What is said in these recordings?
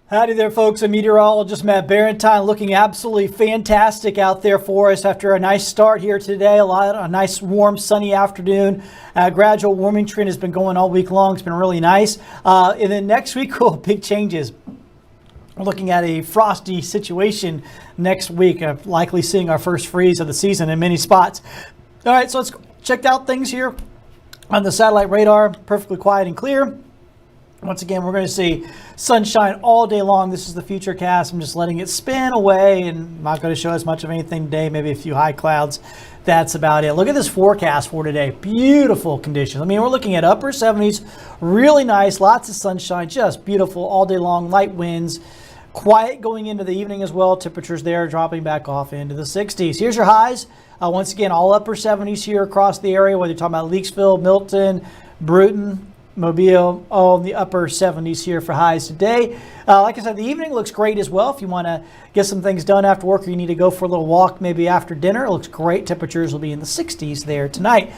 Howdy there, folks. I'm meteorologist Matt Barentine, looking absolutely fantastic out there for us after a nice start here today. A nice, warm, sunny afternoon. Gradual warming trend has been going all week long. It's been really nice. And then next week, big changes. We're looking at a frosty situation next week, likely seeing our first freeze of the season in many spots. All right, so let's check out things here on the satellite radar. Perfectly quiet and clear. Once again, we're going to see sunshine all day long. This is the future cast. I'm just letting it spin away and I'm not going to show as much of anything today, maybe a few high clouds. That's about it. Look at this forecast for today. Beautiful conditions. I mean, we're looking at upper 70s, really nice, lots of sunshine, just beautiful all day long, light winds. Quiet going into the evening as well. Temperatures there dropping back off into the 60s. Here's your highs. Once again, all upper 70s here across the area, whether you're talking about Leakesville, Milton, Bruton, Mobile, all in the upper 70s here for highs today. Like I said, the evening looks great as well. If you want to get some things done after work or you need to go for a little walk maybe after dinner, it looks great. Temperatures will be in the 60s there tonight.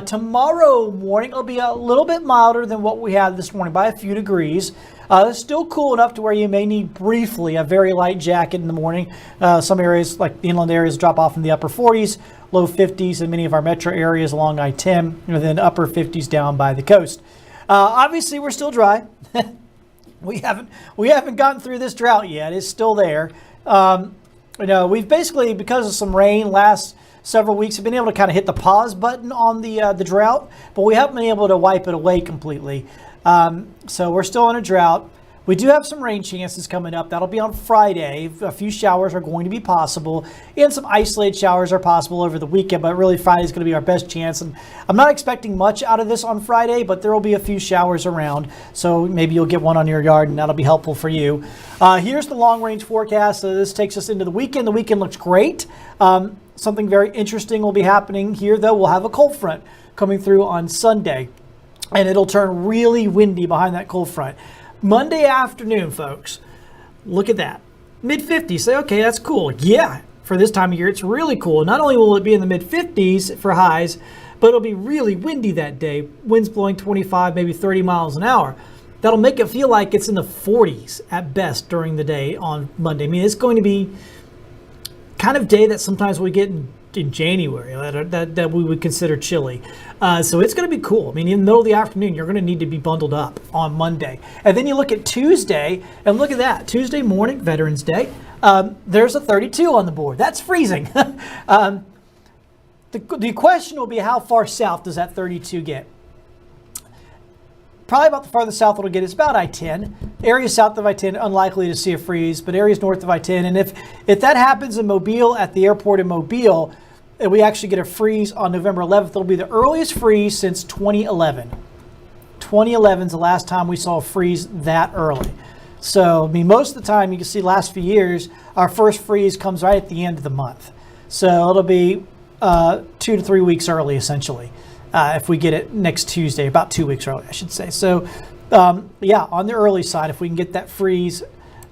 Tomorrow morning, it'll be a little bit milder than what we had this morning by a few degrees. It's still cool enough to where you may need briefly a very light jacket in the morning. Some areas, like the inland areas, drop off in the upper 40s, low 50s in many of our metro areas along I-10, and then upper 50s down by the coast. Obviously, we're still dry. We haven't gotten through this drought yet. It's still there. We've basically, because of some rain last several weeks, have been able to kind of hit the pause button on the drought, but we haven't been able to wipe it away completely. So we're still in a drought. We do have some rain chances coming up. That'll be on Friday. A few showers are going to be possible, and some isolated showers are possible over the weekend, but really Friday is going to be our best chance. And I'm not expecting much out of this on Friday, but there will be a few showers around, so maybe you'll get one on your yard, and that'll be helpful for you. Here's the long-range forecast. So this takes us into the weekend. The weekend looks great. Something very interesting will be happening here, though. We'll have a cold front coming through on Sunday, and it'll turn really windy behind that cold front. Monday afternoon, folks, look at that. Mid-50s. Say, okay, that's cool. Yeah, for this time of year, it's really cool. Not only will it be in the mid-50s for highs, but it'll be really windy that day. Winds blowing 25, maybe 30 miles an hour. That'll make it feel like it's in the 40s at best during the day on Monday. I mean, it's going to be kind of day that sometimes we get in January that we would consider chilly. So it's going to be cool. I mean, in the middle of the afternoon, you're going to need to be bundled up on Monday. And then you look at Tuesday, and look at that. Tuesday morning, Veterans Day, there's a 32 on the board. That's freezing. The question will be, how far south does that 32 get? Probably about the farthest south it'll get is about I-10. Areas south of I-10, unlikely to see a freeze, but areas north of I-10. And if that happens in Mobile, at the airport in Mobile, and we actually get a freeze on November 11th, it'll be the earliest freeze since 2011. 2011 is the last time we saw a freeze that early. So, I mean, most of the time, you can see last few years, our first freeze comes right at the end of the month. So it'll be 2 to 3 weeks early, essentially. If we get it next Tuesday, about 2 weeks early, I should say. So, yeah, on the early side, if we can get that freeze,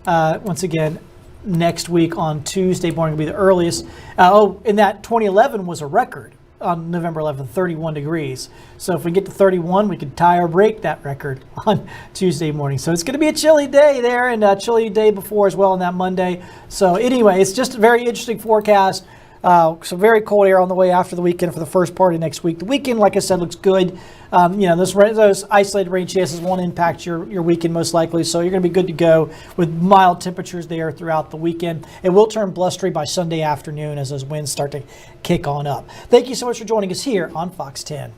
once again, next week on Tuesday morning will be the earliest. And that 2011 was a record on November 11th, 31 degrees. So if we get to 31, we could tie or break that record on Tuesday morning. So it's going to be a chilly day there, and a chilly day before as well on that Monday. So anyway, it's just a very interesting forecast. Some very cold air on the way after the weekend for the first part of next week. The weekend, like I said, looks good. Those isolated rain chances won't impact your weekend most likely, so you're going to be good to go with mild temperatures there throughout the weekend. It will turn blustery by Sunday afternoon as those winds start to kick on up. Thank you so much for joining us here on Fox 10.